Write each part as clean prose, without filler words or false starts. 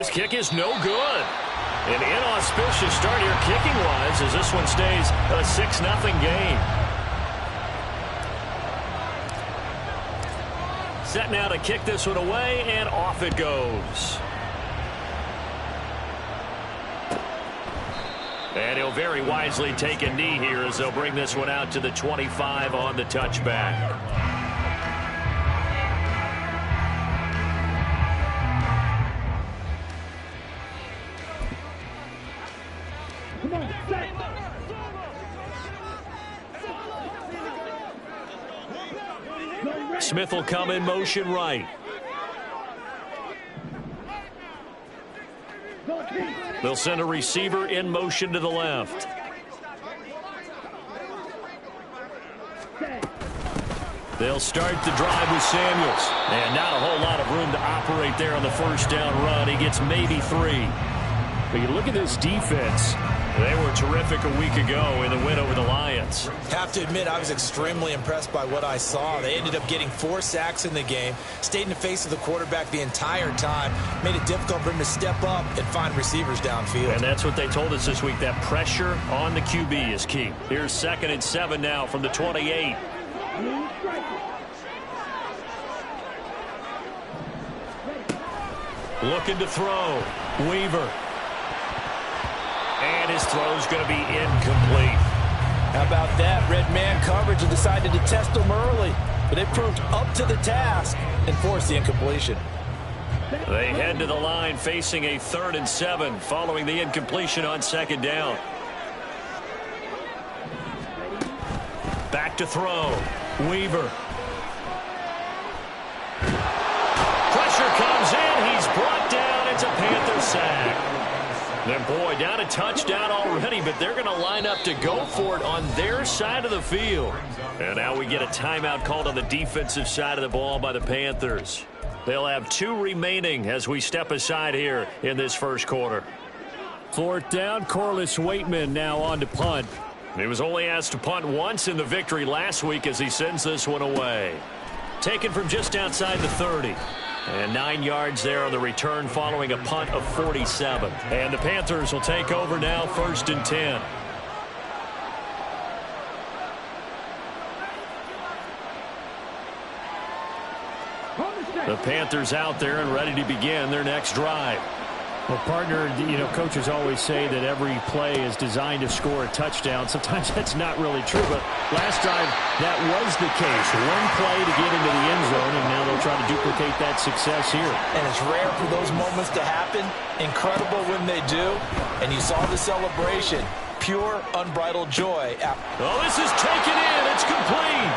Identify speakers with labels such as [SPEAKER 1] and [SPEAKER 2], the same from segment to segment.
[SPEAKER 1] This kick is no good. An inauspicious start here kicking-wise as this one stays a 6-0 game. Set now to kick this one away, and off it goes. And he'll very wisely take a knee here as they'll bring this one out to the 25 on the touchback. Smith will come in motion right. They'll send a receiver in motion to the left. They'll start the drive with Samuels. And not a whole lot of room to operate there on the first down run. He gets maybe 3. But you look at this defense. They were terrific a week ago in the win over the Lions.
[SPEAKER 2] Have to admit, I was extremely impressed by what I saw. They ended up getting 4 sacks in the game, stayed in the face of the quarterback the entire time, made it difficult for him to step up and find receivers downfield.
[SPEAKER 1] And that's what they told us this week, that pressure on the QB is key. Here's 2nd and 7 now from the 28. Looking to throw. Weaver. And his throw's going to be incomplete.
[SPEAKER 2] How about that? Red man coverage and decided to test him early. But it proved up to the task and forced the incompletion.
[SPEAKER 1] They head to the line facing a 3rd and 7 following the incompletion on 2nd down. Back to throw. Weaver. Pressure comes in. He's brought down. It's a Panther sack. Then, boy, down a touchdown already, but they're going to line up to go for it on their side of the field. And now we get a timeout called on the defensive side of the ball by the Panthers. They'll have 2 remaining as we step aside here in this first quarter. 4th down, Corliss Waitman now on to punt. He was only asked to punt once in the victory last week as he sends this one away. Taken from just outside the 30. And 9 yards there on the return following a punt of 47. And the Panthers will take over now, 1st and 10. The Panthers out there and ready to begin their next drive.
[SPEAKER 3] Well, partner, coaches always say that every play is designed to score a touchdown. Sometimes that's not really true, but last drive that was the case. One play to get into the end zone, and now they'll try to duplicate that success here.
[SPEAKER 2] And it's rare for those moments to happen. Incredible when they do. And you saw the celebration. Pure, unbridled joy.
[SPEAKER 1] Oh, this is taken in. It's complete.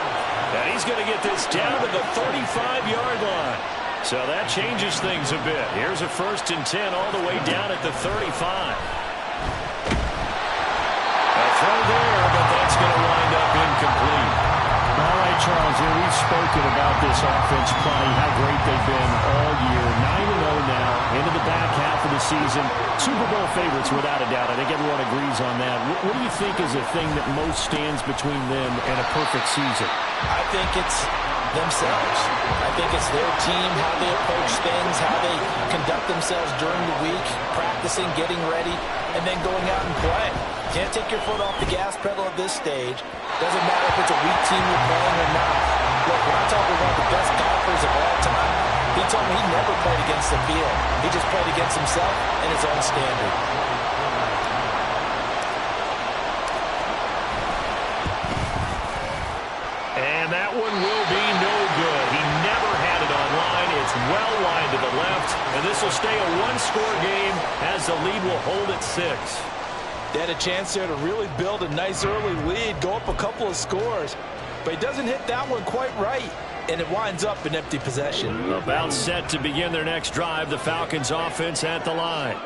[SPEAKER 1] And he's going to get this down to the 35-yard line. So that changes things a bit. Here's a 1st and 10 all the way down at the 35. A throw there, but that's going to wind up incomplete.
[SPEAKER 3] All right, Charles, we've spoken about this offense plenty, how great they've been all year. 9-0 now, into the back half of the season. Super Bowl favorites without a doubt. I think everyone agrees on that. What do you think is the thing that most stands between them and a perfect season?
[SPEAKER 2] I think it's themselves. I think it's their team, how they approach things, how they conduct themselves during the week, practicing, getting ready, and then going out and playing. Can't take your foot off the gas pedal at this stage. Doesn't matter if it's a weak team you're playing or not. Look, when I talk with one of the best golfers of all time, he told me he never played against the field. He just played against himself and his own standard.
[SPEAKER 1] And that one will be no good. He never had it on line. It's well wide to the left. And this will stay a 1-score game as the lead will hold at 6.
[SPEAKER 2] They had a chance there to really build a nice early lead, go up a couple of scores. But he doesn't hit that one quite right. And it winds up an empty possession.
[SPEAKER 1] About set to begin their next drive. The Falcons offense at the line.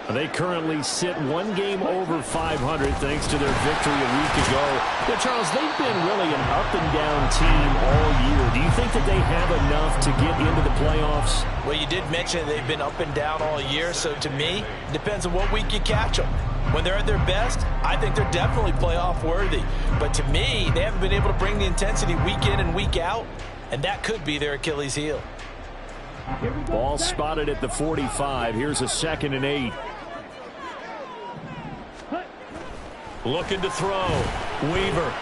[SPEAKER 1] They currently sit 1 game over 500 thanks to their victory a week ago.
[SPEAKER 3] Yeah, Charles, they've been really an up-and-down team all year. Do you think that they have enough to get into the playoffs?
[SPEAKER 2] Well, you did mention they've been up and down all year, so to me, it depends on what week you catch them. When they're at their best, I think they're definitely playoff worthy. But to me, they haven't been able to bring the intensity week in and week out, and that could be their Achilles heel.
[SPEAKER 3] Ball spotted at the 45. Here's a 2nd and 8.
[SPEAKER 1] Looking to throw. Weaver.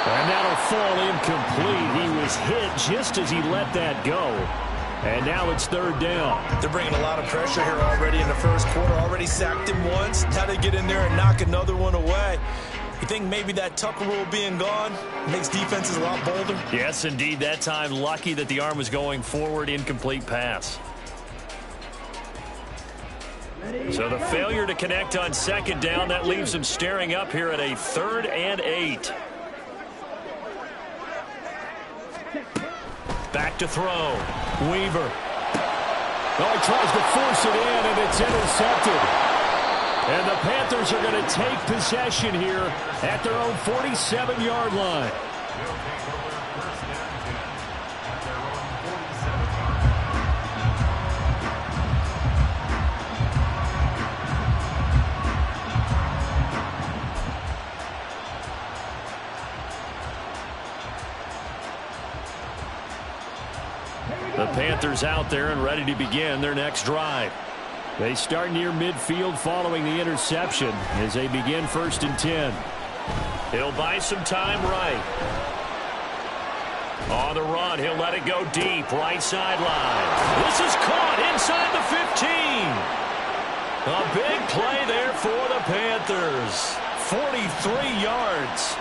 [SPEAKER 3] And that'll fall incomplete. He was hit just as he let that go. And now it's 3rd down.
[SPEAKER 2] They're bringing a lot of pressure here already in the first quarter. Already sacked him once. Now they get in there and knock another one away. You think maybe that Tucker rule being gone makes defenses a lot bolder?
[SPEAKER 1] Yes, indeed. That time, lucky that the arm was going forward. Incomplete pass. So the failure to connect on 2nd down, that leaves them staring up here at a 3rd and 8. Back to throw. Weaver.
[SPEAKER 3] Oh, he tries to force it in, and it's intercepted. And the Panthers are going to take possession here at their own 47-yard line. The Panthers out there and ready to begin their next drive. They start near midfield following the interception as they begin 1st and 10.
[SPEAKER 1] He'll buy some time right. On the run, he'll let it go deep, right sideline. This is caught inside the 15. A big play there for the Panthers. 43 yards.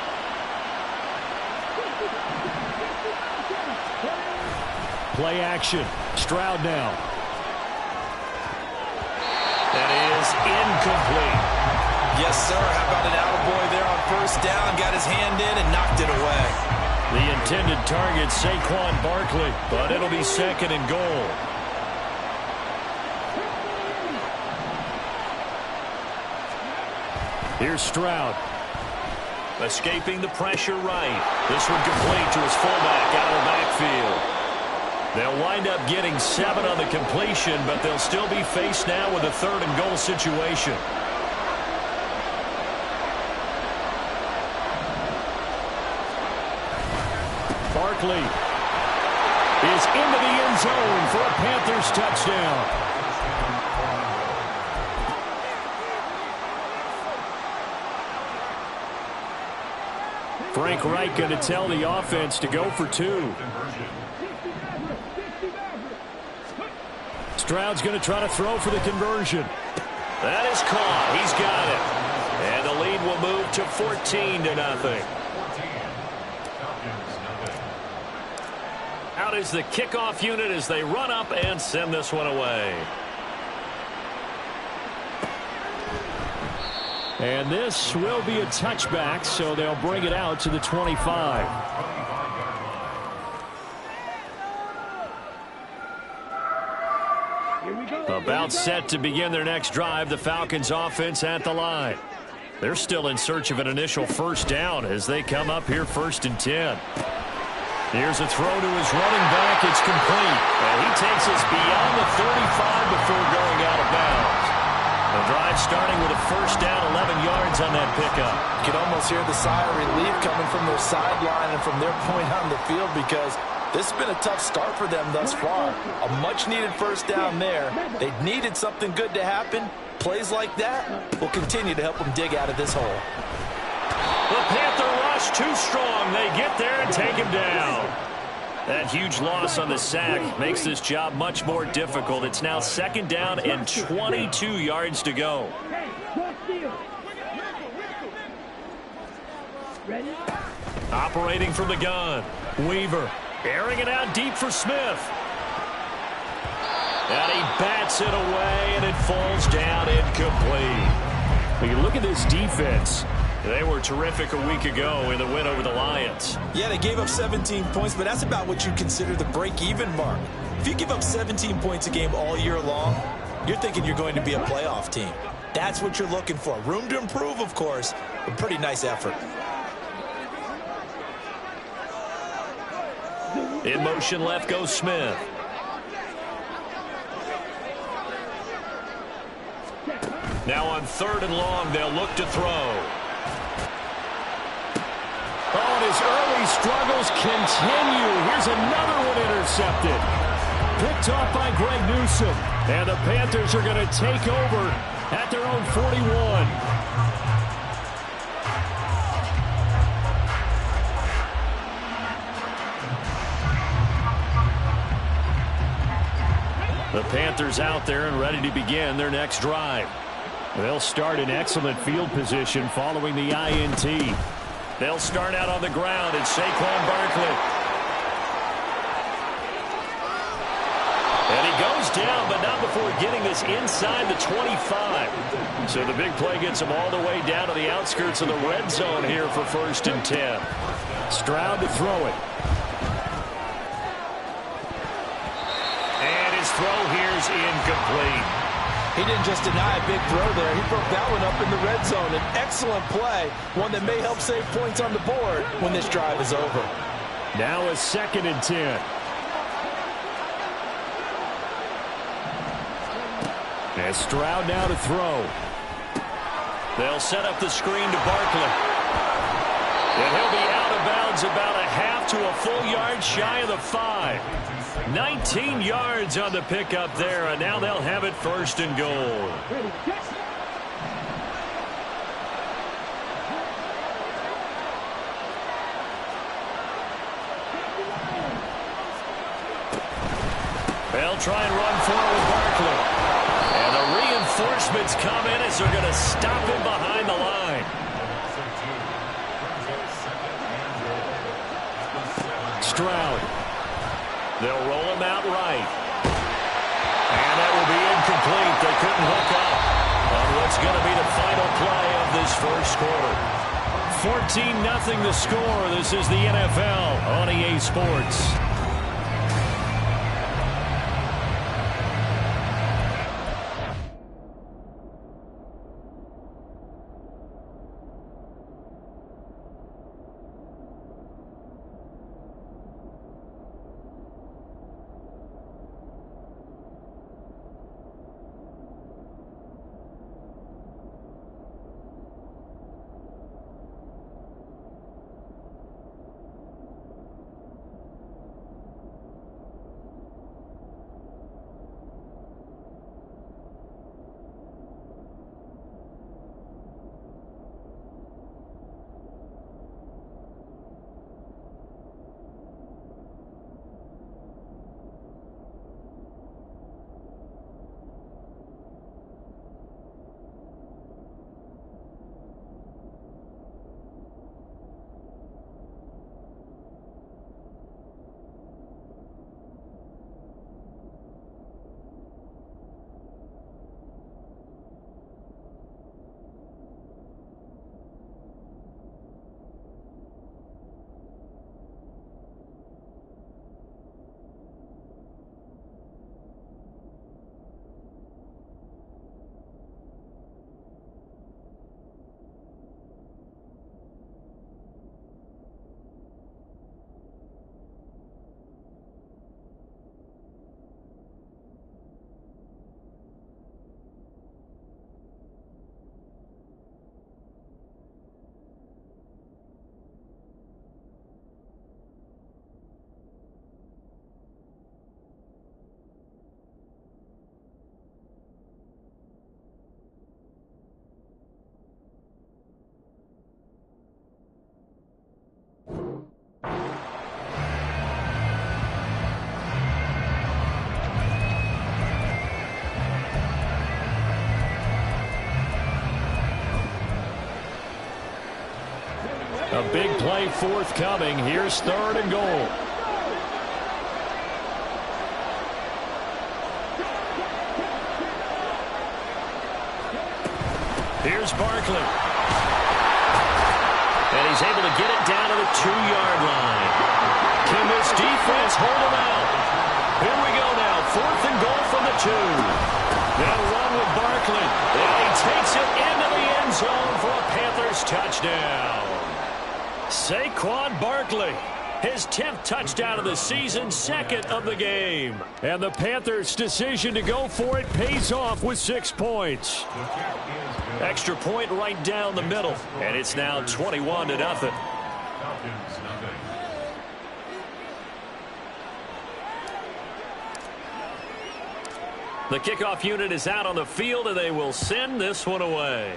[SPEAKER 3] Play action. Stroud now.
[SPEAKER 1] That is incomplete.
[SPEAKER 2] Yes, sir. How about an attaboy there on 1st down? Got his hand in and knocked it away.
[SPEAKER 1] The intended target, Saquon Barkley, but it'll be 2nd and goal.
[SPEAKER 3] Here's Stroud.
[SPEAKER 1] Escaping the pressure right. This one complete to his fullback out of the backfield. They'll wind up getting 7 on the completion, but they'll still be faced now with a 3rd and goal situation.
[SPEAKER 3] Barkley is into the end zone for a Panthers touchdown. Frank Reich going to tell the offense to go for 2. Stroud's going to try to throw for the conversion.
[SPEAKER 1] That is caught. He's got it. And the lead will move to 14-0. Out is the kickoff unit as they run up and send this one away.
[SPEAKER 3] And this will be a touchback, so they'll bring it out to the 25.
[SPEAKER 1] About set to begin their next drive, the Falcons offense at the line. They're still in search of an initial 1st down as they come up here 1st and 10. Here's a throw to his running back. It's complete. And he takes us beyond the 35 before going out of bounds. The drive starting with a 1st down, 11 yards on that pickup.
[SPEAKER 2] You can almost hear the sigh of relief coming from their sideline and from their point on the field because this has been a tough start for them thus far. A much-needed 1st down there. They needed something good to happen. Plays like that will continue to help them dig out of this hole.
[SPEAKER 1] The Panther rush too strong. They get there and take him down. That huge loss on the sack makes this job much more difficult. It's now 2nd down and 22 yards to go. Operating from the gun. Weaver airing it out deep for Smith. And he bats it away, and it falls down incomplete.
[SPEAKER 3] When you look at this defense,
[SPEAKER 1] they were terrific a week ago in the win over the Lions.
[SPEAKER 2] Yeah, they gave up 17 points, but that's about what you consider the break-even mark. If you give up 17 points a game all year long, you're thinking you're going to be a playoff team. That's what you're looking for. Room to improve, of course, but pretty nice effort.
[SPEAKER 1] In motion left goes Smith. Now on 3rd and long, they'll look to throw.
[SPEAKER 3] Oh, and his early struggles continue. Here's another one intercepted. Picked off by Greg Newsome. And the Panthers are going to take over at their own 41. The Panthers out there and ready to begin their next drive. They'll start in excellent field position following the INT. They'll start out on the ground, and Saquon Barkley. And he goes down, but not before getting this inside the 25. So the big play gets him all the way down to the outskirts of the red zone here for 1st and 10. Stroud to throw it. And his throw here's incomplete.
[SPEAKER 2] He didn't just deny a big throw there. He broke that one up in the red zone. An excellent play, one that may help save points on the board when this drive is over.
[SPEAKER 3] Now a 2nd and 10. And Stroud now to throw. They'll set up the screen to Barkley. And he'll be out of bounds about a half to a full yard shy of the 5. 19 yards on the pickup there, and now they'll have it 1st and goal. They'll try and run forward Barkley. And the reinforcements come in as they're going to stop him behind the line. Stroud. They'll roll him out right. And that will be incomplete. They couldn't hook up on what's going to be the final play of this 1st quarter. 14-0 the score. This is the NFL on EA Sports. A big play forthcoming. Here's 3rd and goal. Here's Barkley. And he's able to get it down to the 2-yard line. Can this defense hold him out? Here we go now. 4th and goal from the 2. They'll run with Barkley. And he takes it into the end zone for a Panthers touchdown. Saquon Barkley, his 10th touchdown of the season, 2nd of the game. And the Panthers' decision to go for it pays off with 6 points. Extra point right down the middle, and it's now 21-0.
[SPEAKER 1] The kickoff unit is out on the field, and they will send this one away.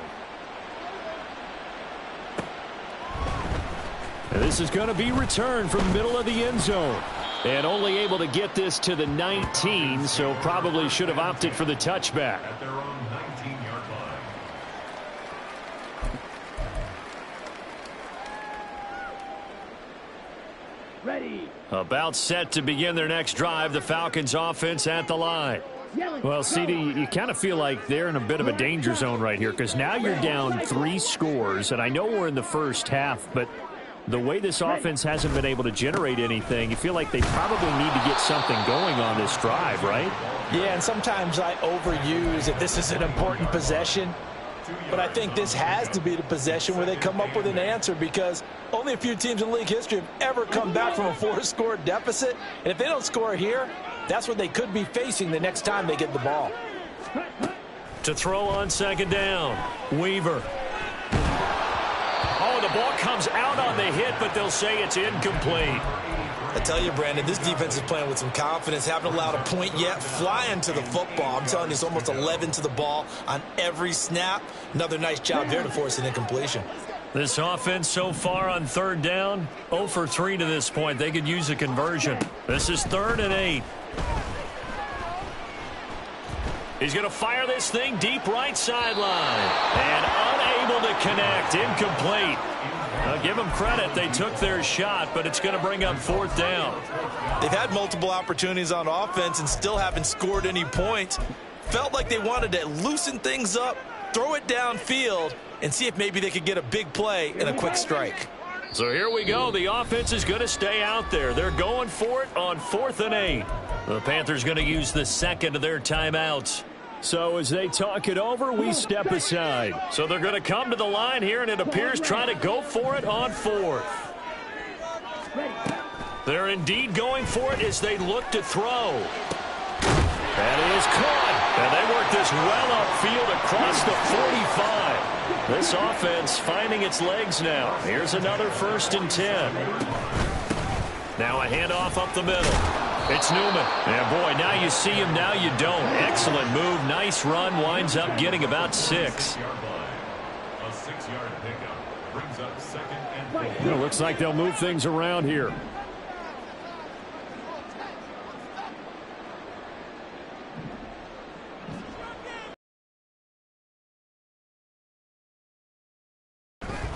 [SPEAKER 3] And this is going to be returned from the middle of the end zone. And only able to get this to the 19, so probably should have opted for the touchback.
[SPEAKER 4] At their own 19-yard line.
[SPEAKER 5] Ready.
[SPEAKER 3] About set to begin their next drive, the Falcons offense at the line. Well, CD, you kind of feel like they're in a bit of a danger zone right here because now you're down 3 scores, and I know we're in the first half, but the way this offense hasn't been able to generate anything, you feel like they probably need to get something going on this drive, right?
[SPEAKER 2] Yeah, and sometimes I overuse it. This is an important possession. But I think this has to be the possession where they come up with an answer because only a few teams in league history have ever come back from a 4-score deficit. And if they don't score here, that's what they could be facing the next time they get the ball.
[SPEAKER 1] To throw on second down, Weaver. Oh, the ball comes out on the hit, but they'll say it's incomplete.
[SPEAKER 2] I tell you, Brandon, this defense is playing with some confidence. Haven't allowed a point yet. Flying to the football. I'm telling you, it's almost 11 to the ball on every snap. Another nice job there to force an incompletion.
[SPEAKER 1] This offense so far on third down, 0 for 3 to this point. They could use a conversion. This is 3rd and 8. He's going to fire this thing deep right sideline. And unable to connect. Incomplete. I'll give them credit. They took their shot, but it's going to bring up 4th down.
[SPEAKER 2] They've had multiple opportunities on offense and still haven't scored any points. Felt like they wanted to loosen things up, throw it downfield, and see if maybe they could get a big play and a quick strike.
[SPEAKER 1] So here we go. The offense is going to stay out there. They're going for it on 4th and 8. The Panthers going to use the second of their timeouts.
[SPEAKER 3] So as they talk it over, we step aside.
[SPEAKER 1] So they're going to come to the line here, and it appears trying to go for it on 4th. They're indeed going for it as they look to throw. That is caught. And they work this well upfield across the 45. This offense finding its legs now. Here's another 1st and 10. Now a handoff up the middle. It's Newman. And, boy, now you see him, now you don't. Excellent move. Nice run. Winds up getting about 6.
[SPEAKER 4] A 6-yard pickup brings up 2nd and 4.
[SPEAKER 3] It looks like they'll move things around here.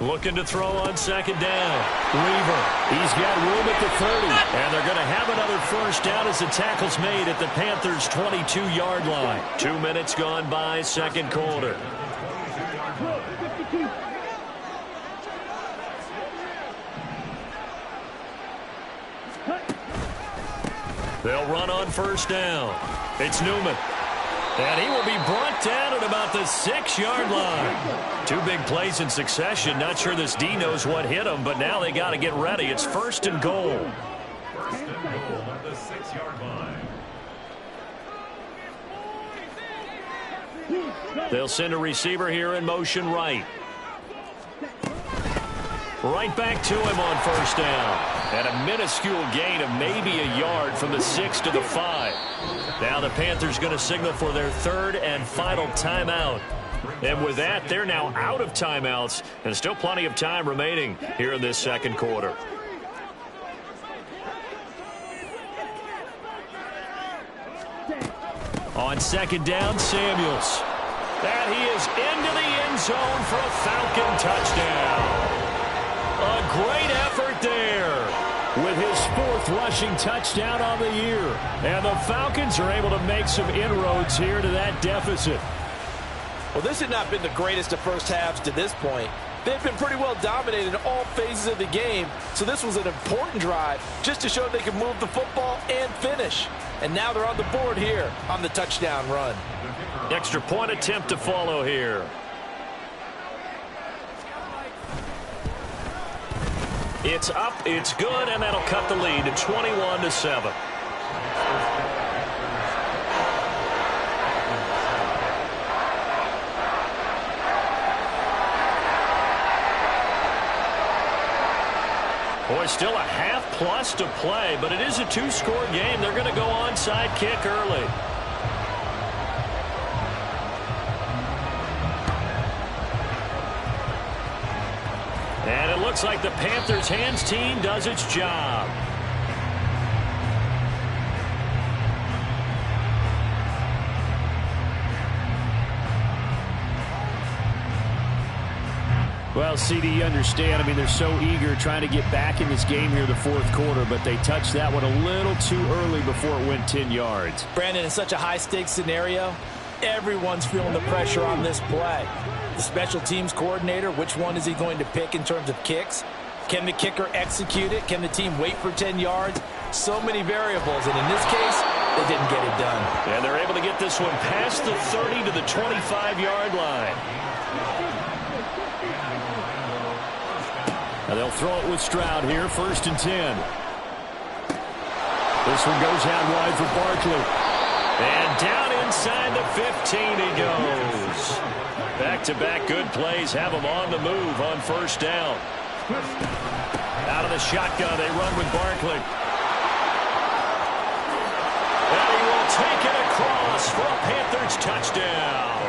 [SPEAKER 1] Looking to throw on second down. Weaver.
[SPEAKER 3] He's got room at the 30.
[SPEAKER 1] And they're going to have another 1st down as the tackle's made at the Panthers' 22-yard line. 2 minutes gone by, 2nd quarter. They'll run on 1st down. It's Newman. And he will be brought down at about the 6-yard line. 2 big plays in succession. Not sure this D knows what hit him, but now they got to get ready. It's 1st and goal.
[SPEAKER 4] 1st and goal at the 6-yard line.
[SPEAKER 1] They'll send a receiver here in motion right. Right back to him on 1st down. And a minuscule gain of maybe a yard from the 6 to the 5. Now the Panthers going to signal for their 3rd and final timeout. And with that, they're now out of timeouts and still plenty of time remaining here in this 2nd quarter. On 2nd down, Samuels. And he is into the end zone for a Falcon touchdown. A great effort there. With his 4th rushing touchdown on the year. And the Falcons are able to make some inroads here to that deficit.
[SPEAKER 2] Well, this had not been the greatest of first halves to this point. They've been pretty well dominated in all phases of the game, so this was an important drive just to show they can move the football and finish. And now they're on the board here on the touchdown run.
[SPEAKER 1] Extra point attempt to follow here. It's up, it's good, and that'll cut the lead to 21-7. Boy, still a half plus to play, but it is a 2-score game. They're going to go onside kick early. looks like the Panthers' hands team does its job.
[SPEAKER 3] Well, CD, you understand. I mean, they're so eager trying to get back in this game here the fourth quarter, but they touched that one a little too early before it went 10 yards.
[SPEAKER 2] Brandon, in such a high-stakes scenario, everyone's feeling the pressure on this play. The special teams coordinator, which one is he going to pick in terms of kicks? Can the kicker execute it? Can the team wait for 10 yards? So many variables, and in this case, they didn't get it done.
[SPEAKER 1] And they're able to get this one past the 30 to the 25-yard line.
[SPEAKER 3] Now they'll throw it with Stroud here, 1st and 10. This one goes out wide for Barkley.
[SPEAKER 1] And down inside the 15 he goes. Back-to-back good plays have him on the move on 1st down. Out of the shotgun, they run with Barkley. And he will take it across for a Panthers touchdown.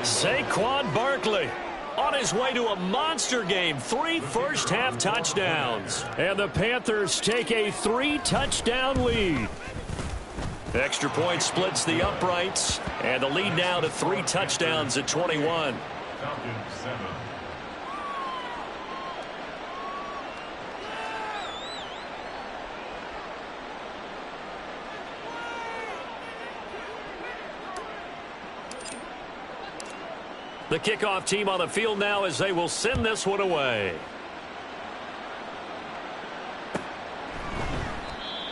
[SPEAKER 1] Saquon Barkley on his way to a monster game. 3 first-half touchdowns.
[SPEAKER 3] And the Panthers take a 3-touchdown lead.
[SPEAKER 1] Extra point splits the uprights. And the lead now to 3 touchdowns at 21.
[SPEAKER 4] Falcons 7.
[SPEAKER 1] The kickoff team on the field now as they will send this one away.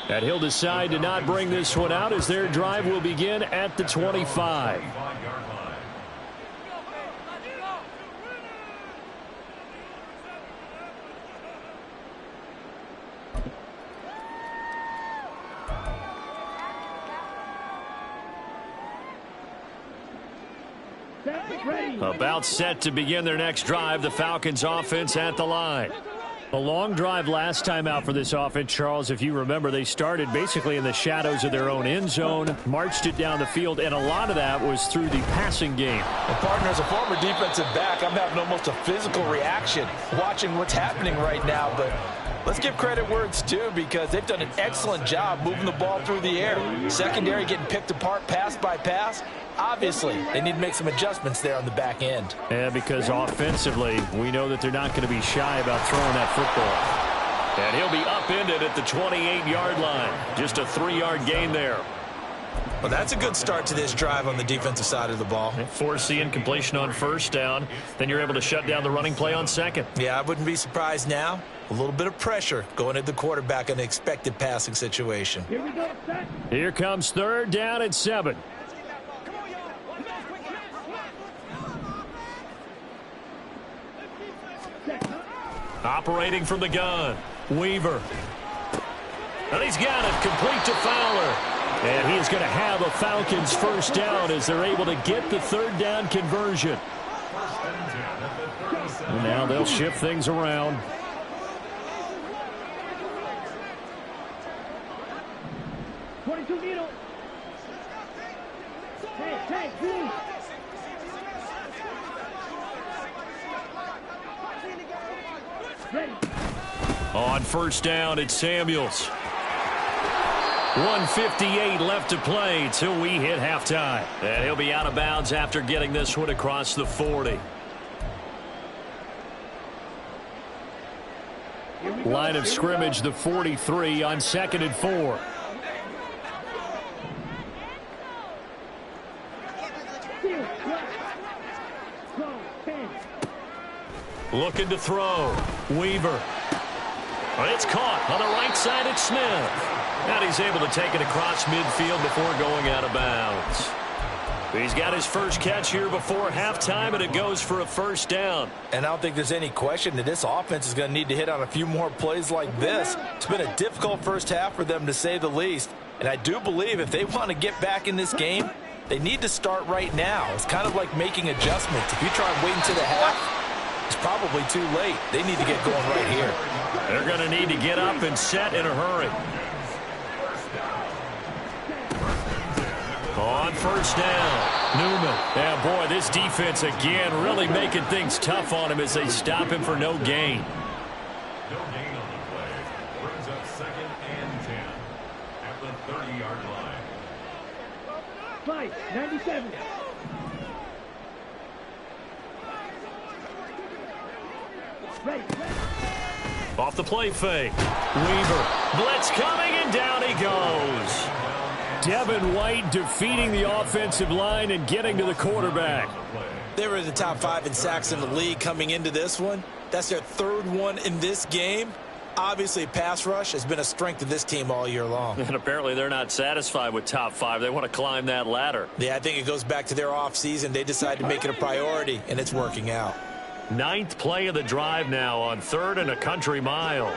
[SPEAKER 3] And he'll decide to not bring this one out as their drive will begin at the 25.
[SPEAKER 1] About set to begin their next drive, the Falcons offense at the line.
[SPEAKER 3] A long drive last time out for this offense, Charles. If you remember, they started basically in the shadows of their own end zone, marched it down the field, and a lot of that was through the passing game.
[SPEAKER 2] And partner, as a former defensive back, I'm having almost a physical reaction watching what's happening right now. But let's give credit where it's due, because they've done an excellent job moving the ball through the air. Secondary getting picked apart pass by pass. Obviously, they need to make some adjustments there on the back end.
[SPEAKER 3] Yeah, because offensively, we know that they're not going to be shy about throwing that football.
[SPEAKER 1] And he'll be upended at the 28-yard line. Just a 3-yard gain there.
[SPEAKER 2] Well, that's a good start to this drive on the defensive side of the ball.
[SPEAKER 1] Force the incompletion on 1st down. Then you're able to shut down the running play on 2nd.
[SPEAKER 2] Yeah, I wouldn't be surprised now. A little bit of pressure going at the quarterback in an expected passing situation.
[SPEAKER 3] Here comes 3rd down and 7.
[SPEAKER 1] Operating from the gun, Weaver. And he's got it complete to Fowler.
[SPEAKER 3] And he is going to have a Falcons 1st down as they're able to get the 3rd down conversion. And now they'll shift things around.
[SPEAKER 1] On 1st down, it's Samuels. 1:58 left to play till we hit halftime. And he'll be out of bounds after getting this one across the 40.
[SPEAKER 3] Line of scrimmage, the 43 on 2nd and 4.
[SPEAKER 1] Looking to throw. Weaver. It's caught on the right side at Smith. And he's able to take it across midfield before going out of bounds. He's got his first catch here before halftime, and it goes for a 1st down.
[SPEAKER 2] And I don't think there's any question that this offense is going to need to hit on a few more plays like this. It's been a difficult first half for them, to say the least. And I do believe if they want to get back in this game, they need to start right now. It's kind of like making adjustments. If you try and wait until the half, it's probably too late. They need to get going right here.
[SPEAKER 1] They're going to need to get up and set in a hurry. On 1st down, Newman. Yeah, boy, this defense again really making things tough on him as they stop him for no gain.
[SPEAKER 4] No gain on the play. Brings up 2nd and 10 at the 30-yard line.
[SPEAKER 5] Fight, 97. Ready.
[SPEAKER 1] Off the play fake. Weaver. Blitz coming, and down he goes.
[SPEAKER 3] Devin White defeating the offensive line and getting to the quarterback.
[SPEAKER 2] They were in the top 5 in sacks in the league coming into this one. That's their 3rd one in this game. Obviously, pass rush has been a strength of this team all year long.
[SPEAKER 1] And apparently they're not satisfied with top 5. They want to climb that ladder.
[SPEAKER 2] Yeah, I think it goes back to their offseason. They decided to make it a priority, and it's working out.
[SPEAKER 1] 9th play of the drive now on 3rd and a country mile.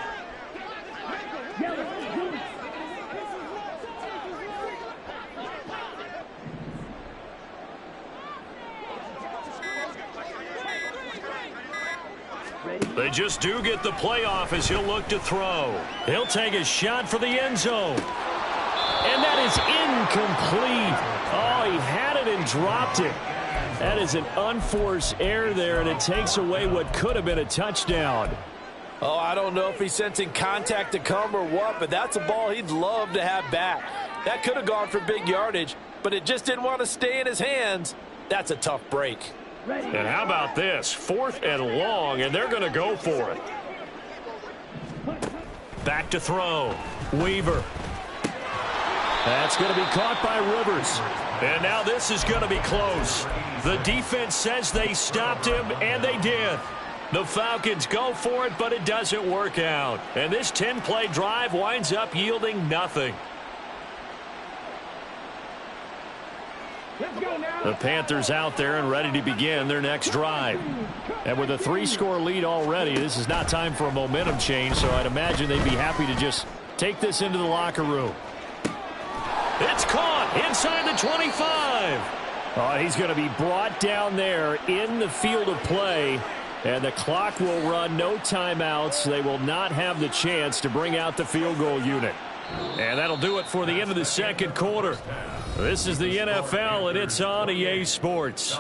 [SPEAKER 1] They just do get the playoff as he'll look to throw. He'll take a shot for the end zone. And that is incomplete. Oh, he had it and dropped it. That is an unforced error there, and it takes away what could have been a touchdown.
[SPEAKER 6] Oh, I don't know if he's sensing contact to come or what, but that's a ball he'd love to have back. That could have gone for big yardage, but it just didn't want to stay in his hands. That's a tough break.
[SPEAKER 1] And how about this? 4th and long, and they're going to go for it. Back to throw. Weaver. That's going to be caught by Rivers. And now this is going to be close. The defense says they stopped him, and they did. The Falcons go for it, but it doesn't work out. And this 10-play drive winds up yielding nothing. The Panthers out there and ready to begin their next drive. And with a 3-score lead already, this is not time for a momentum change, so I'd imagine they'd be happy to just take this into the locker room. It's caught inside the 25.
[SPEAKER 3] Oh, he's going to be brought down there in the field of play, and the clock will run, no timeouts. They will not have the chance to bring out the field goal unit.
[SPEAKER 1] And that'll do it for the end of the 2nd quarter. This is the NFL, and it's on EA Sports.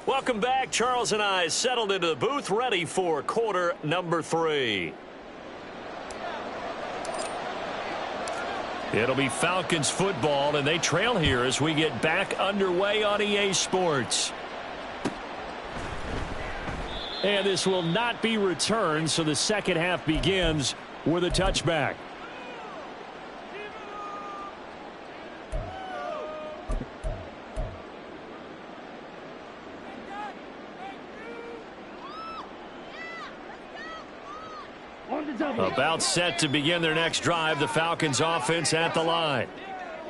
[SPEAKER 1] Welcome back. Charles and I settled into the booth, ready for quarter number 3. It'll be Falcons football, and they trail here as we get back underway on EA Sports. And this will not be returned, so the second half begins with a touchback. About set to begin their next drive, the Falcons offense at the line.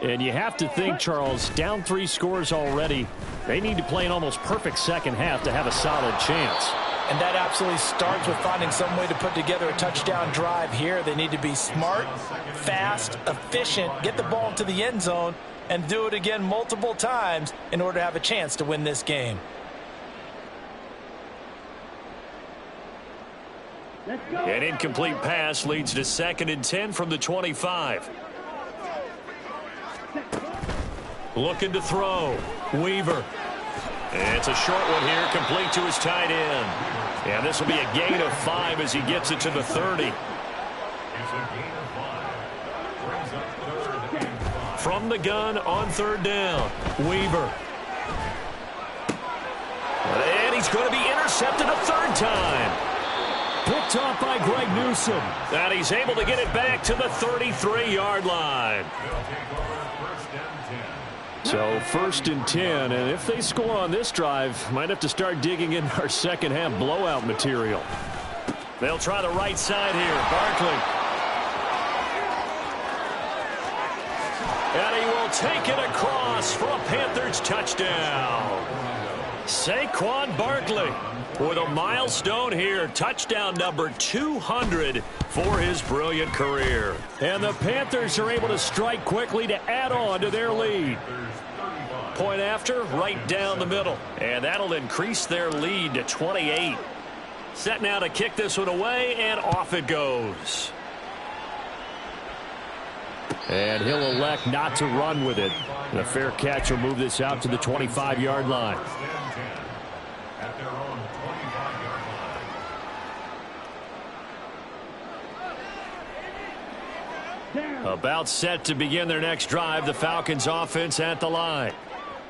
[SPEAKER 3] And you have to think, Charles, down 3 scores already. They need to play an almost perfect second half to have a solid chance.
[SPEAKER 2] And that absolutely starts with finding some way to put together a touchdown drive here. They need to be smart, fast, efficient, get the ball into the end zone, and do it again multiple times in order to have a chance to win this game.
[SPEAKER 1] An incomplete pass leads to 2nd and 10 from the 25. Looking to throw. Weaver. And it's a short one here, complete to his tight end. And this will be a gain of 5 as he gets it to the 30. From the gun on 3rd down. Weaver. And he's going to be intercepted a 3rd time.
[SPEAKER 3] Picked off by Greg Newsome.
[SPEAKER 1] And he's able to get it back to the 33-yard line.
[SPEAKER 3] So 1st and 10, and if they score on this drive, might have to start digging in our second half blowout material.
[SPEAKER 1] They'll try the right side here. Barkley. And he will take it across for a Panthers touchdown. Saquon Barkley with a milestone here. Touchdown number 200 for his brilliant career.
[SPEAKER 3] And the Panthers are able to strike quickly to add on to their lead.
[SPEAKER 1] Point after, right down the middle. And that'll increase their lead to 28. Set now to kick this one away, and off it goes.
[SPEAKER 3] And he'll elect not to run with it. And a fair catch will move this out to the 25-yard line.
[SPEAKER 4] At their own 25-yard line.
[SPEAKER 1] About set to begin their next drive. The Falcons offense at the line.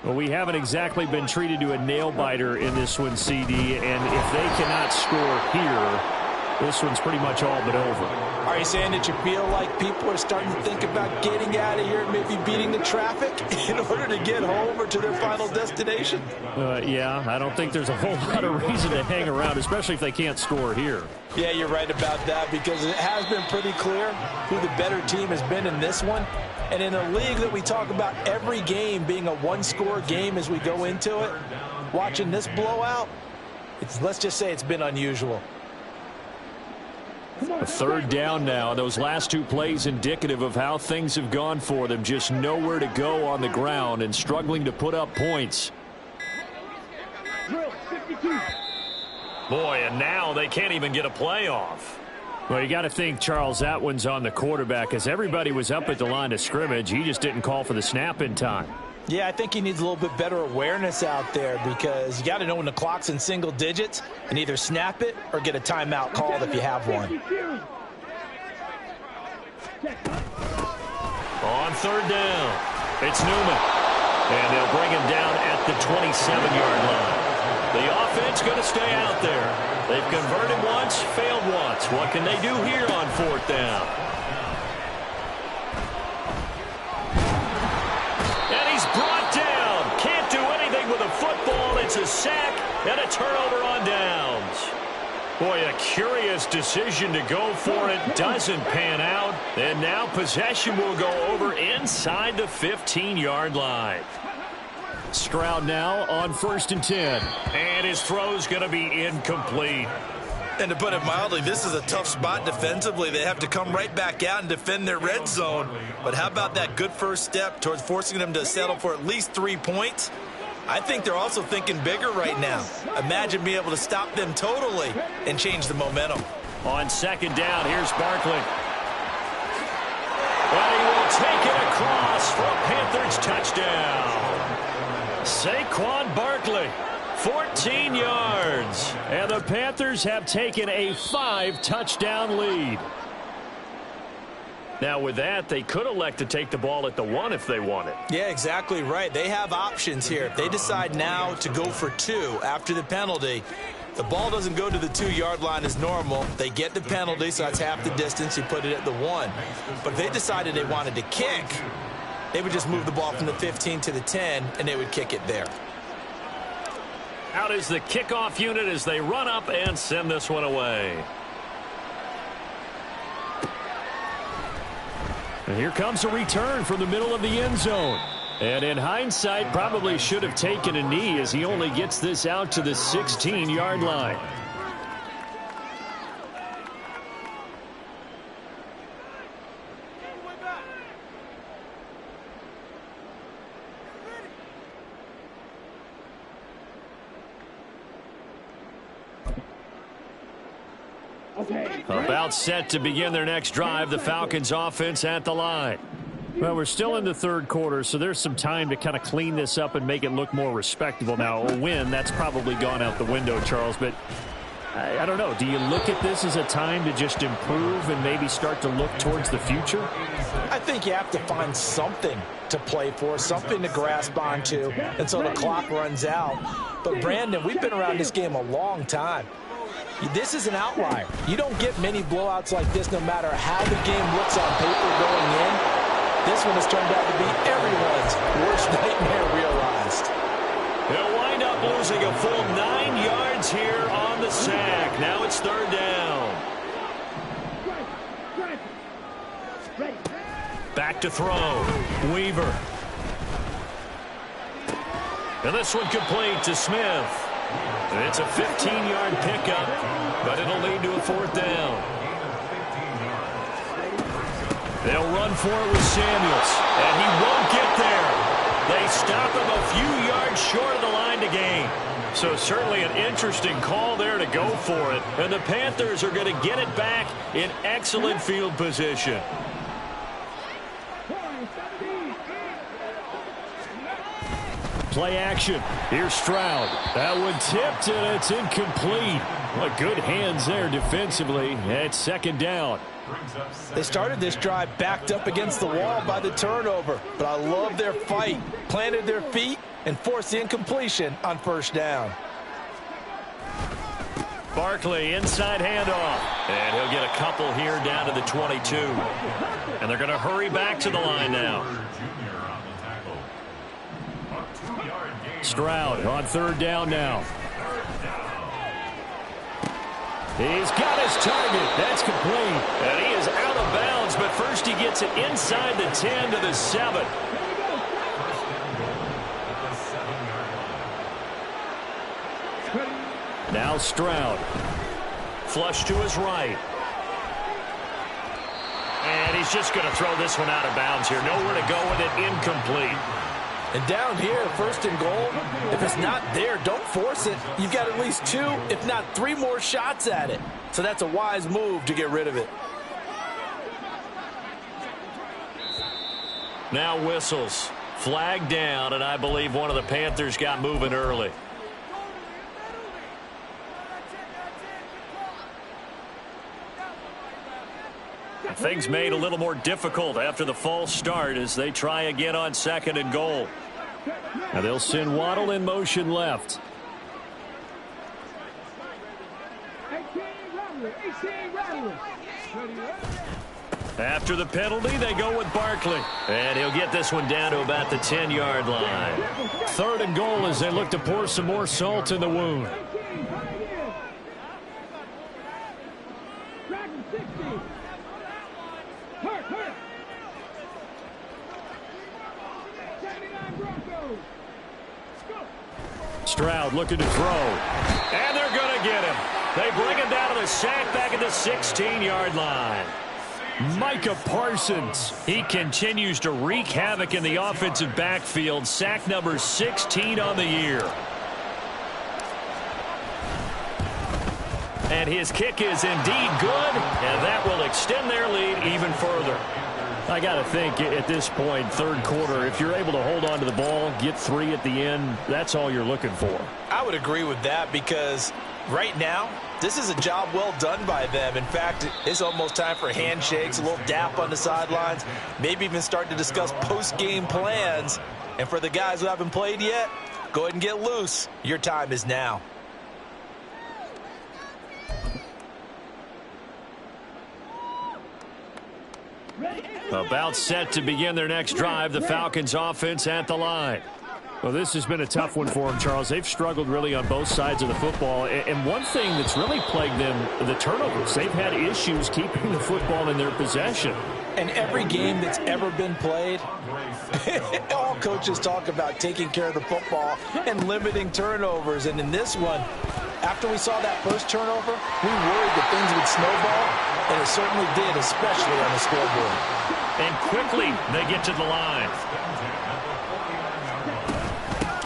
[SPEAKER 3] Well, we haven't exactly been treated to a nail-biter in this one, CD. And if they cannot score here, this one's pretty much all but over.
[SPEAKER 2] Are you saying that you feel like people are starting to think about getting out of here, maybe beating the traffic in order to get home or to their final destination?
[SPEAKER 3] Yeah, I don't think there's a whole lot of reason to hang around, especially if they can't score here.
[SPEAKER 2] Yeah, you're right about that, because it has been pretty clear who the better team has been in this one. And in a league that we talk about every game being a one-score game as we go into it, watching this blowout, let's just say it's been unusual.
[SPEAKER 3] A third down now. Those last two plays indicative of how things have gone for them. Just nowhere to go on the ground and struggling to put up points.
[SPEAKER 1] Boy, and now they can't even get a play off.
[SPEAKER 3] Well, you got to think, Charles, that one's on the quarterback, as everybody was up at the line of scrimmage. He just didn't call for the snap in time.
[SPEAKER 2] Yeah, I think he needs a little bit better awareness out there, because you got to know when the clock's in single digits and either snap it or get a timeout called if you have one.
[SPEAKER 1] On third down, it's Newman. And they'll bring him down at the 27-yard line. The offense going to stay out there. They've converted once, failed once. What can they do here on fourth down? And he's brought down. Can't do anything with a football. It's a sack and a turnover on downs. Boy, a curious decision to go for it. Doesn't pan out. And now possession will go over inside the 15-yard line.
[SPEAKER 3] Stroud now on 1st and 10.
[SPEAKER 1] And his throw's going to be incomplete.
[SPEAKER 6] And to put it mildly, this is a tough spot defensively. They have to come right back out and defend their red zone. But how about that good first step towards forcing them to settle for at least 3 points? I think they're also thinking bigger right now. Imagine being able to stop them totally and change the momentum.
[SPEAKER 1] On second down, here's Barkley. And he will take it across for a Panthers touchdown. Saquon Barkley, 14 yards.
[SPEAKER 3] And the Panthers have taken a 5-touchdown lead.
[SPEAKER 1] Now with that, they could elect to take the ball at the 1 if they wanted.
[SPEAKER 2] Yeah, exactly right. They have options here. If they decide now to go for 2 after the penalty, the ball doesn't go to the 2-yard line as normal. They get the penalty, so that's half the distance. You put it at the 1. But if they decided they wanted to kick, they would just move the ball from the 15 to the 10, and they would kick it there.
[SPEAKER 1] Out is the kickoff unit as they run up and send this one away.
[SPEAKER 3] And here comes a return from the middle of the end zone. And in hindsight, probably should have taken a knee, as he only gets this out to the 16-yard line.
[SPEAKER 1] About set to begin their next drive, the Falcons offense at the line.
[SPEAKER 3] Well, we're still in the third quarter, so there's some time to kind of clean this up and make it look more respectable. Now, a win, that's probably gone out the window, Charles, but I don't know. Do you look at this as a time to just improve and maybe start to look towards the future?
[SPEAKER 2] I think you have to find something to play for, something to grasp onto until the clock runs out. But, Brandon, we've been around this game a long time. This is an outlier. You don't get many blowouts like this no matter how the game looks on paper going in. This one has turned out to be everyone's worst nightmare realized.
[SPEAKER 1] They'll wind up losing a full 9 yards here on the sack. Now it's third down. Back to throw. Weaver. And this one complete to Smith. It's a 15-yard pickup, but it'll lead to a fourth down. They'll run for it with Samuels, and he won't get there. They stop him a few yards short of the line to gain. So certainly an interesting call there to go for it. And the Panthers are going to get it back in excellent field position.
[SPEAKER 3] Play action. Here's Stroud. That one tipped, and it's incomplete. Well, good hands there defensively. It's second down.
[SPEAKER 2] They started this drive backed up against the wall by the turnover, but I love their fight. Planted their feet and forced the incompletion on first down.
[SPEAKER 1] Barkley, inside handoff. And he'll get a couple here down to the 22. And they're going to hurry back to the line now.
[SPEAKER 3] Stroud on third down now. He's got his target. That's complete.
[SPEAKER 1] And he is out of bounds, but first he gets it inside the 10 to the 7.
[SPEAKER 3] Now Stroud.
[SPEAKER 1] Flush to his right. And he's just going to throw this one out of bounds here. Nowhere to go with it. Incomplete.
[SPEAKER 2] And down here, first and goal, if it's not there, don't force it. You've got at least 2, if not 3 more shots at it. So that's a wise move to get rid of it.
[SPEAKER 1] Now whistles. Flag down, and I believe one of the Panthers got moving early. Things made a little more difficult after the false start as they try again on second and goal.
[SPEAKER 3] Now they'll send Waddle in motion left.
[SPEAKER 1] After the penalty, they go with Barkley. And he'll get this one down to about the 10-yard line.
[SPEAKER 3] Third and goal as they look to pour some more salt in the wound. Stroud looking to throw.
[SPEAKER 1] And they're going to get him. They bring him down to the sack back at the 16-yard line.
[SPEAKER 3] Micah Parsons.
[SPEAKER 1] He continues to wreak havoc in the offensive backfield. Sack number 16 on the year. And his kick is indeed good, and that will extend their lead even further.
[SPEAKER 3] I got to think at this point, third quarter, if you're able to hold on to the ball, get 3 at the end, that's all you're looking for.
[SPEAKER 2] I would agree with that because right now, this is a job well done by them. In fact, it's almost time for handshakes, a little dap on the sidelines, maybe even start to discuss post-game plans. And for the guys who haven't played yet, go ahead and get loose. Your time is now.
[SPEAKER 1] About set to begin their next drive, the Falcons offense at the line.
[SPEAKER 3] Well, this has been a tough one for them, Charles. They've struggled really on both sides of the football. And one thing that's really plagued them, the turnovers. They've had issues keeping the football in their possession.
[SPEAKER 2] And every game that's ever been played, all coaches talk about taking care of the football and limiting turnovers. And in this one, after we saw that first turnover, we worried that things would snowball, and it certainly did, especially on the scoreboard.
[SPEAKER 1] And quickly, they get to the line.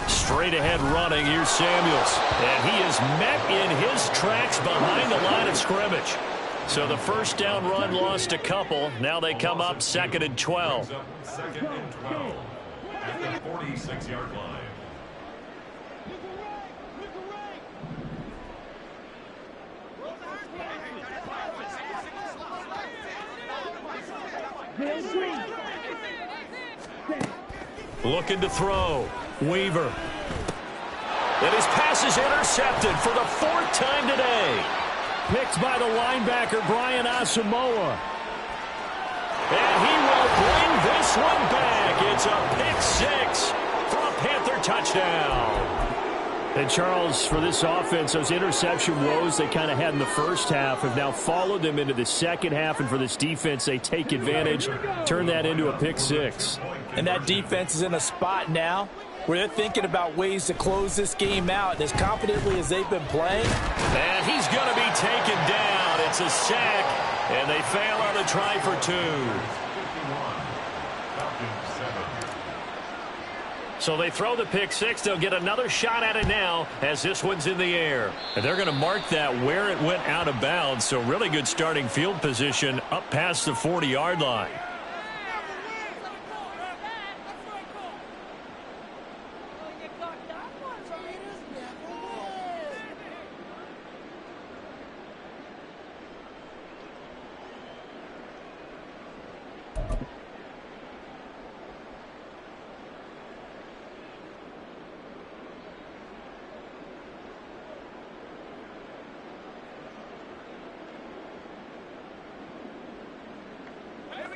[SPEAKER 1] Straight ahead running, here's Samuels. And he is met in his tracks behind the line of scrimmage. So the first down run lost a couple. Now they come up second and 12.
[SPEAKER 4] Second and 12 at the 46-yard line.
[SPEAKER 1] Looking to throw. Weaver. And his pass is intercepted for the 4th time today.
[SPEAKER 3] Picked by the linebacker, Brian Asamoah.
[SPEAKER 1] And he will bring this one back. It's a pick-6 for a Panther touchdown.
[SPEAKER 3] And, Charles, for this offense, those interception woes they kind of had in the first half have now followed them into the second half. And for this defense, they take advantage, turn that into a pick-6.
[SPEAKER 2] And that defense is in a spot now where they're thinking about ways to close this game out. And as confidently as they've been playing.
[SPEAKER 1] And he's going to be taken down. It's a sack, and they fail on the try for 2. So they throw the pick-6. They'll get another shot at it now as this one's in the air. And they're going to mark that where it went out of bounds. So really good starting field position up past the 40-yard line.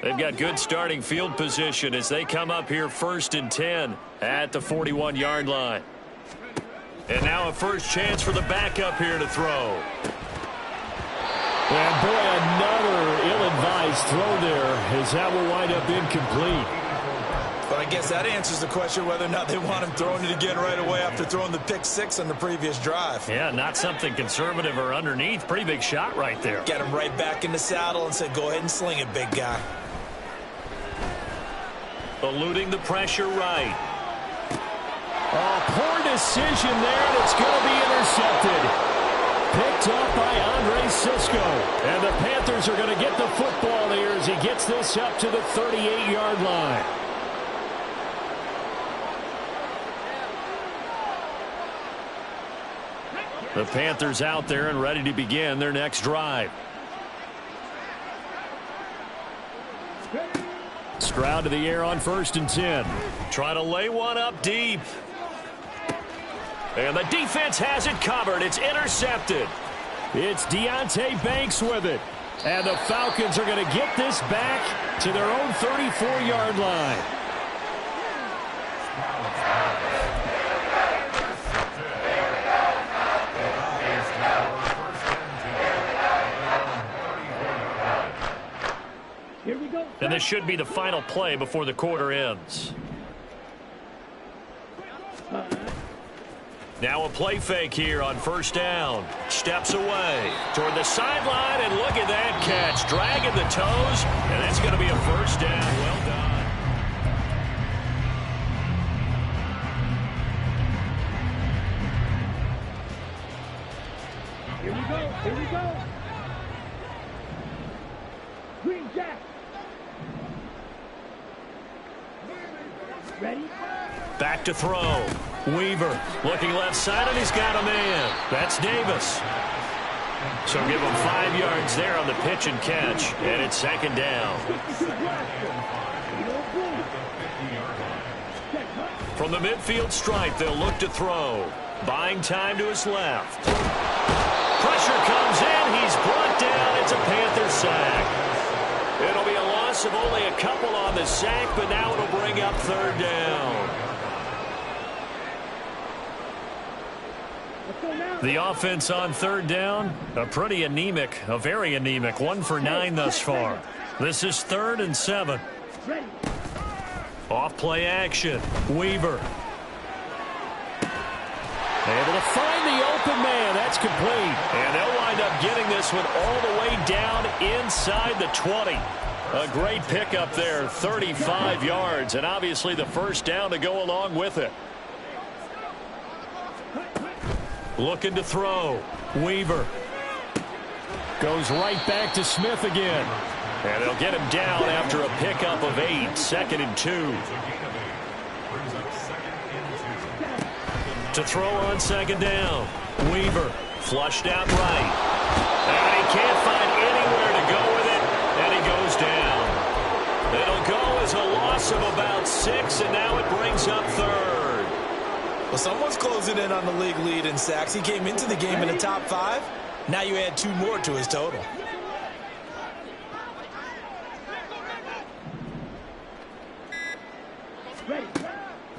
[SPEAKER 1] They've got good starting field position as they come up here 1st and 10 at the 41-yard line. And now a first chance for the backup here to throw.
[SPEAKER 3] And boy, another ill-advised throw there as that will wind up incomplete.
[SPEAKER 6] But I guess that answers the question whether or not they want him throwing it again right away after throwing the pick 6 on the previous drive.
[SPEAKER 1] Yeah, not something conservative or underneath. Pretty big shot right there.
[SPEAKER 6] Get him right back in the saddle and said, go ahead and sling it, big guy.
[SPEAKER 1] Eluding the pressure right.
[SPEAKER 3] Oh, poor decision there, and it's going to be intercepted. Picked up by Andre Sisco. And the Panthers are going to get the football here as he gets this up to the 38-yard line.
[SPEAKER 1] The Panthers out there and ready to begin their next drive. Stroud to the air on 1st and 10. Try to lay one up deep. And the defense has it covered. It's intercepted.
[SPEAKER 3] It's Deonte Banks with it. And the Falcons are going to get this back to their own 34-yard line.
[SPEAKER 5] Here we go.
[SPEAKER 1] And this should be the final play before the quarter ends. Now a play fake here on 1st down. Steps away toward the sideline, and look at that catch. Dragging the toes, and that's going to be a 1st down. Well done.
[SPEAKER 5] Here we go. Here we go. Green Jack. Ready?
[SPEAKER 1] Back to throw. Weaver looking left side, and he's got a man. That's Davis. So give him 5 yards there on the pitch and catch, and it's 2nd down. From the midfield stripe, they'll look to throw. Buying time to his left. Pressure comes in. He's brought down. It's a Panther sack. It'll be a loss of only a couple on the sack, but now it'll bring up 3rd down. The offense on 3rd down, a very anemic, 1 for 9 thus far. This is 3rd and 7. Off play action, Weaver.
[SPEAKER 3] Able to find the open man. That's complete.
[SPEAKER 1] And they'll wind up getting this one all the way down inside the 20. A great pickup there, 35 yards, and obviously the 1st down to go along with it. Looking to throw. Weaver.
[SPEAKER 3] Goes right back to Smith again.
[SPEAKER 1] And they'll get him down after a pickup of 8. 2nd and 2. To throw on 2nd down. Weaver. Flushed out right. And he can't find anywhere to go with it. And he goes down. It'll go as a loss of about 6, and now it brings up 3rd.
[SPEAKER 6] Well, someone's closing in on the league lead in sacks. He came into the game in the top 5. Now you add 2 more to his total.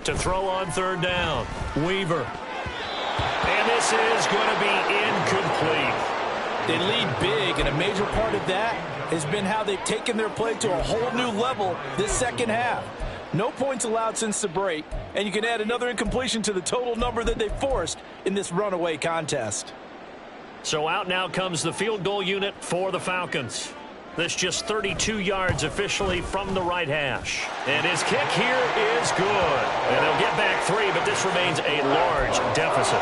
[SPEAKER 1] To throw on 3rd down. Weaver. And this is going to be incomplete.
[SPEAKER 2] They lead big, and a major part of that has been how they've taken their play to a whole new level this 2nd half. No points allowed since the break, and you can add another incompletion to the total number that they forced in this runaway contest.
[SPEAKER 1] So out now comes the field goal unit for the Falcons. This just 32 yards officially from the right hash. And his kick here is good. And they'll get back 3, but this remains a large deficit.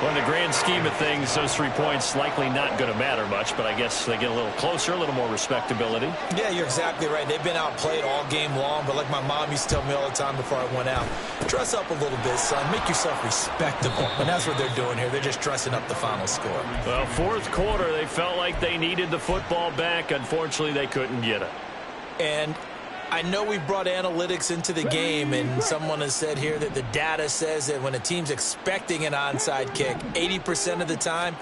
[SPEAKER 1] Well, in the grand scheme of things, those 3 points likely not going to matter much, but I guess they get a little closer, a little more respectability.
[SPEAKER 6] Yeah, you're exactly right. They've been outplayed all game long, but like my mom used to tell me all the time before I went out, dress up a little bit, son. Make yourself respectable. And that's what they're doing here. They're just dressing up the final score.
[SPEAKER 1] Well, 4th quarter, they felt like they needed the football back. Unfortunately, they couldn't get it.
[SPEAKER 6] And I know we brought analytics into the game, and someone has said here that the data says that when a team's expecting an onside kick, 80% of the time,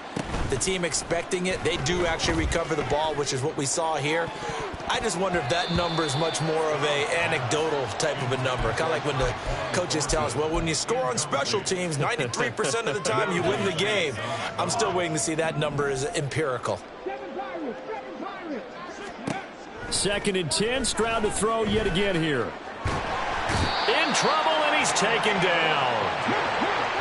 [SPEAKER 6] the team expecting it, they do actually recover the ball, which is what we saw here. I just wonder if that number is much more of a anecdotal type of a number. Kind of like when the coaches tell us, well, when you score on special teams, 93% of the time you win the game. I'm still waiting to see that number is empirical.
[SPEAKER 3] 2nd and 10. Stroud to throw yet again here.
[SPEAKER 1] In trouble, and he's taken down.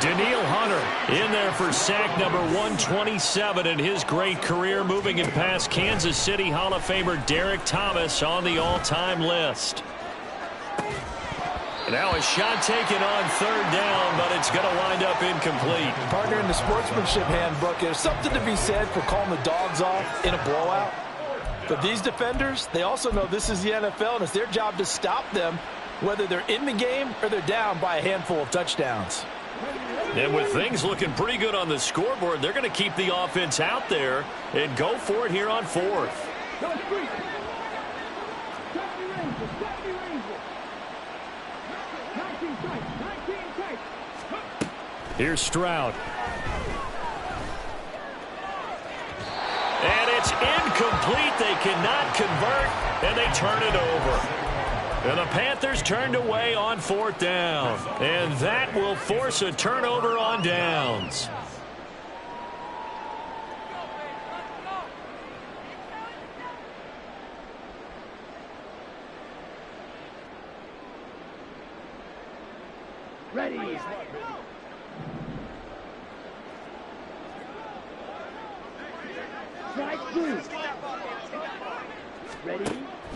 [SPEAKER 1] Daniil Hunter in there for sack number 127 in his great career, moving it past Kansas City Hall of Famer Derek Thomas on the all-time list. Now a shot taken on 3rd down, but it's going to wind up incomplete.
[SPEAKER 2] Partner, in the sportsmanship handbook, there's something to be said for calling the dogs off in a blowout. But these defenders, they also know this is the NFL, and it's their job to stop them, whether they're in the game or they're down by a handful of touchdowns.
[SPEAKER 1] And with things looking pretty good on the scoreboard, they're going to keep the offense out there and go for it here on 4th.
[SPEAKER 3] Here's Stroud.
[SPEAKER 1] And it's incomplete. They cannot convert, and they turn it over. And the Panthers turned away on 4th down. And that will force a turnover on downs.
[SPEAKER 5] Ready. Strike 2. Ready.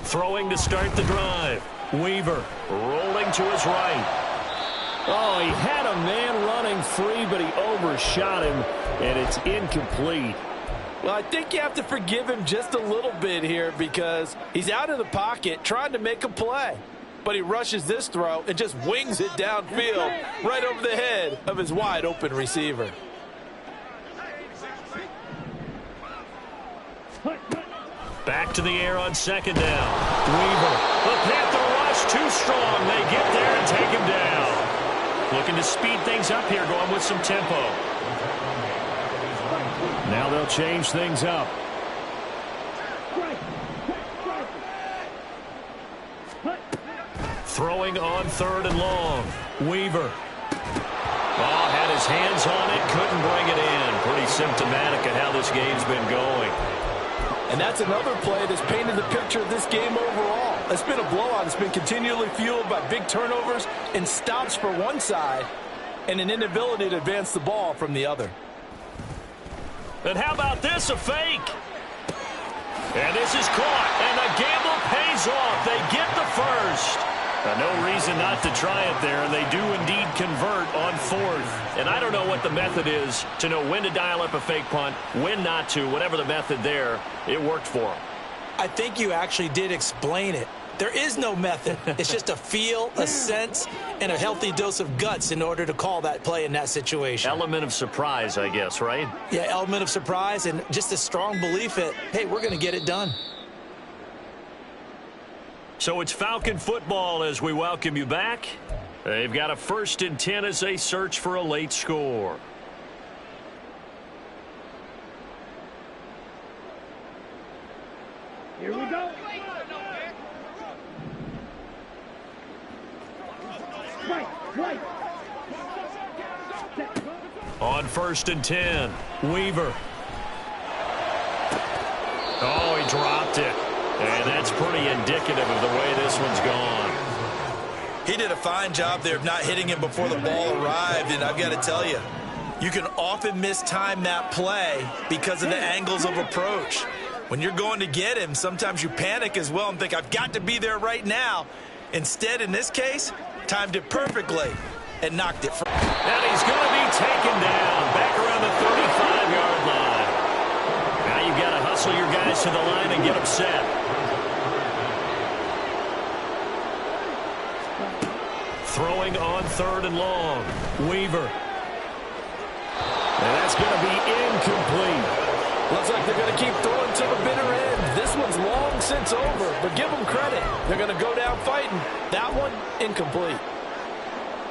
[SPEAKER 1] Throwing to start the drive. Weaver rolling to his right.
[SPEAKER 3] Oh, he had a man running free, but he overshot him, and it's incomplete.
[SPEAKER 2] Well, I think you have to forgive him just a little bit here because he's out of the pocket trying to make a play. But he rushes this throw and just wings it downfield right over the head of his wide-open receiver.
[SPEAKER 1] Back to the air on 2nd down. Weaver. The Panther rush too strong. They get there and take him down. Looking to speed things up here, going with some tempo.
[SPEAKER 3] Now they'll change things up.
[SPEAKER 1] Throwing on 3rd and long. Weaver. Oh, had his hands on it, couldn't bring it in. Pretty symptomatic of how this game's been going.
[SPEAKER 2] And that's another play that's painted the picture of this game overall. It's been a blowout. It's been continually fueled by big turnovers and stops for one side and an inability to advance the ball from the other.
[SPEAKER 1] And how about this, a fake? And this is caught, and the gamble pays off. They get the first. No reason not to try it there, and they do indeed convert on 4th. And I don't know what the method is to know when to dial up a fake punt, when not to, whatever the method there, it worked for them.
[SPEAKER 6] I think you actually did explain it. There is no method. It's just a feel, a sense, and a healthy dose of guts in order to call that play in that situation.
[SPEAKER 1] Element of surprise, I guess, right?
[SPEAKER 6] Yeah, element of surprise and just a strong belief that, hey, we're going to get it done.
[SPEAKER 1] So it's Falcon football as we welcome you back. They've got a 1st and 10 as they search for a late score.
[SPEAKER 5] Here we go. Right.
[SPEAKER 1] On 1st and 10, Weaver. Oh, he dropped it. And that's pretty indicative of the way this one's gone.
[SPEAKER 6] He did a fine job there of not hitting him before the ball arrived, and I've got to tell you, you can often mistime that play because of the angles of approach. When you're going to get him, sometimes you panic as well and think, I've got to be there right now. Instead, in this case, timed it perfectly and knocked it.
[SPEAKER 1] And he's going to be taken down back around the 35-yard line. Now you've got to hustle your guys to the line and get them set. Throwing on 3rd and long. Weaver.
[SPEAKER 3] And that's going to be incomplete.
[SPEAKER 2] Looks like they're going to keep throwing to the bitter end. This one's long since over, but give them credit. They're going to go down fighting. That one, incomplete.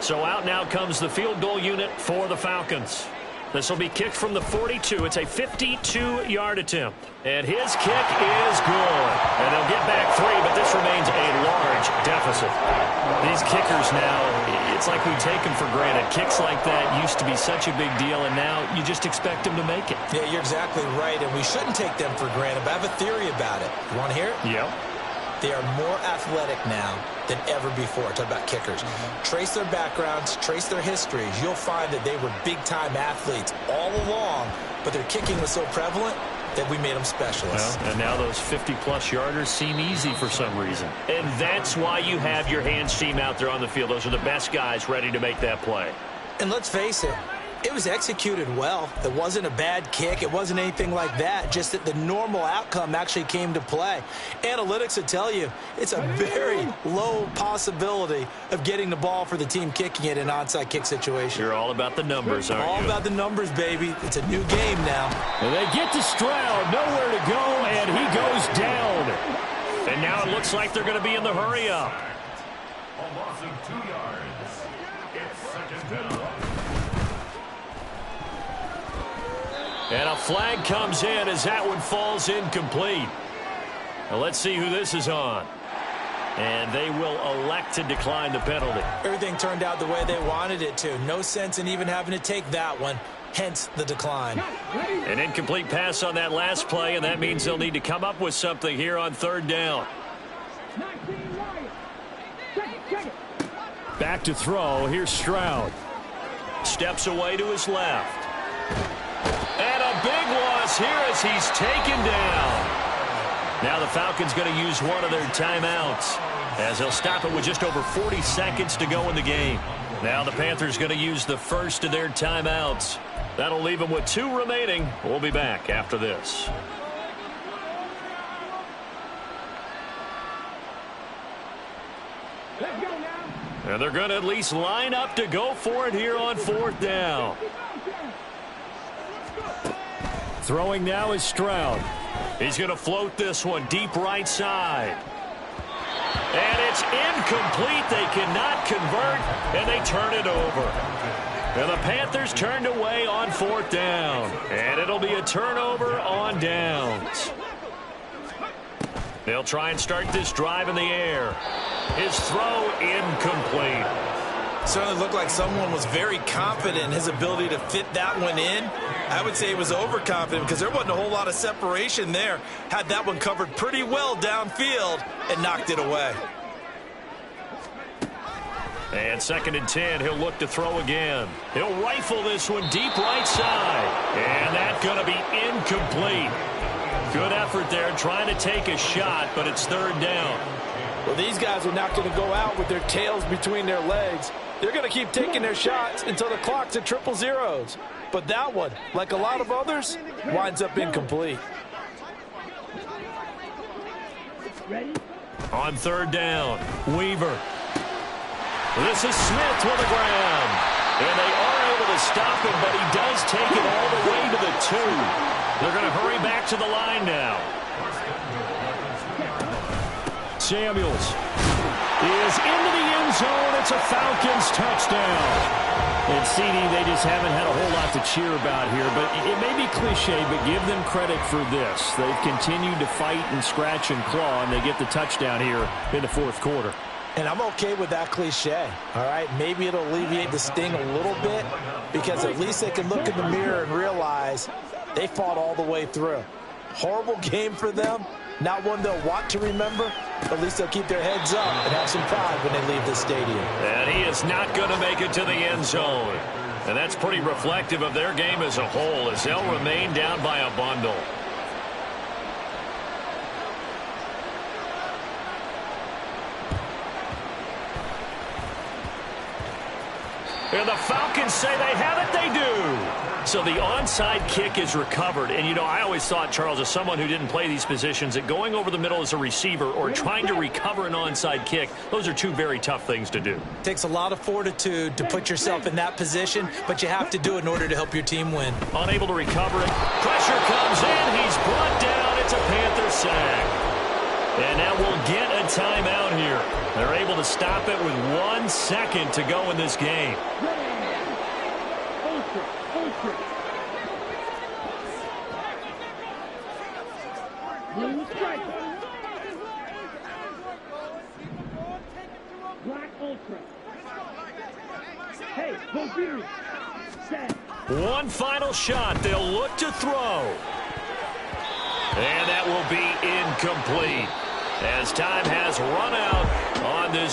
[SPEAKER 1] So out now comes the field goal unit for the Falcons. This will be kicked from the 42. It's a 52-yard attempt. And his kick is good. And they'll get back 3, but this remains a large deficit. These kickers now, it's like we take them for granted. Kicks like that used to be such a big deal, and now you just expect them to make it.
[SPEAKER 2] Yeah, you're exactly right, and we shouldn't take them for granted, but I have a theory about it. You want to hear it?
[SPEAKER 1] Yep.
[SPEAKER 2] They are more athletic now than ever before. Talk about kickers. Trace their backgrounds, trace their histories. You'll find that they were big-time athletes all along, but their kicking was so prevalent that we made them specialists.
[SPEAKER 1] Well, and now those 50-plus yarders seem easy for some reason. And that's why you have your hands team out there on the field. Those are the best guys ready to make that play.
[SPEAKER 2] And let's face it, it was executed well. It wasn't a bad kick. It wasn't anything like that. Just that the normal outcome actually came to play. Analytics will tell you it's a very low possibility of getting the ball for the team kicking it in an onside kick situation.
[SPEAKER 1] You're all about the numbers, aren't you?
[SPEAKER 2] All about the numbers, baby. It's a new game now.
[SPEAKER 3] And they get to Stroud. Nowhere to go, and he goes down.
[SPEAKER 1] And now it looks like they're going to be in the hurry-up.
[SPEAKER 4] A loss of 2 yards. It's 2nd down.
[SPEAKER 1] And a flag comes in as that one falls incomplete. Now let's see who this is on. And they will elect to decline the penalty.
[SPEAKER 2] Everything turned out the way they wanted it to. No sense in even having to take that one. Hence the decline.
[SPEAKER 1] An incomplete pass on that last play, and that means they'll need to come up with something here on 3rd down.
[SPEAKER 3] Back to throw. Here's Stroud.
[SPEAKER 1] Steps away to his left. And a big loss here as he's taken down. Now the Falcons going to use one of their timeouts as they'll stop it with just over 40 seconds to go in the game. Now the Panthers going to use the first of their timeouts. That'll leave them with 2 remaining. We'll be back after this. And they're going to at least line up to go for it here on 4th down.
[SPEAKER 3] Throwing now is Stroud.
[SPEAKER 1] He's going to float this one deep right side. And it's incomplete. They cannot convert, and they turn it over. And the Panthers turned away on 4th down. And it'll be a turnover on downs. They'll try and start this drive in the air. His throw incomplete.
[SPEAKER 6] Certainly looked like someone was very confident in his ability to fit that one in. I would say he was overconfident because there wasn't a whole lot of separation there. Had that one covered pretty well downfield and knocked it away.
[SPEAKER 1] And 2nd and 10, he'll look to throw again. He'll rifle this one deep right side. And that's going to be incomplete. Good effort there trying to take a shot, but it's 3rd down.
[SPEAKER 2] Well, these guys are not going to go out with their tails between their legs. They're going to keep taking their shots until the clock's at 000. But that one, like a lot of others, winds up incomplete.
[SPEAKER 1] On 3rd down, Weaver. This is Smith with the ground. And they are able to stop him, but he does take it all the way to the 2. They're going to hurry back to the line now.
[SPEAKER 3] Samuels is into the end zone. It's a Falcons touchdown. And CD, they just haven't had a whole lot to cheer about here, but it may be cliche, but give them credit for this. They've continued to fight and scratch and claw, and they get the touchdown here in the 4th quarter.
[SPEAKER 2] And I'm okay with that cliche, all right? Maybe it'll alleviate the sting a little bit because at least they can look in the mirror and realize they fought all the way through. Horrible game for them. Not one they'll want to remember, but at least they'll keep their heads up and have some pride when they leave the stadium.
[SPEAKER 1] And he is not going to make it to the end zone. And that's pretty reflective of their game as a whole as they'll remain down by a bundle. And the Falcons say they have it, they do. So the onside kick is recovered. And, you know, I always thought, Charles, as someone who didn't play these positions, that going over the middle as a receiver or trying to recover an onside kick, those are 2 very tough things to do.
[SPEAKER 2] It takes a lot of fortitude to put yourself in that position, but you have to do it in order to help your team win.
[SPEAKER 1] Unable to recover it. Pressure comes in. He's brought down. It's a Panther sack. And now we'll get a timeout here. They're able to stop it with 1 second to go in this game. One final shot. They'll look to throw. And that will be incomplete, as time has run out on this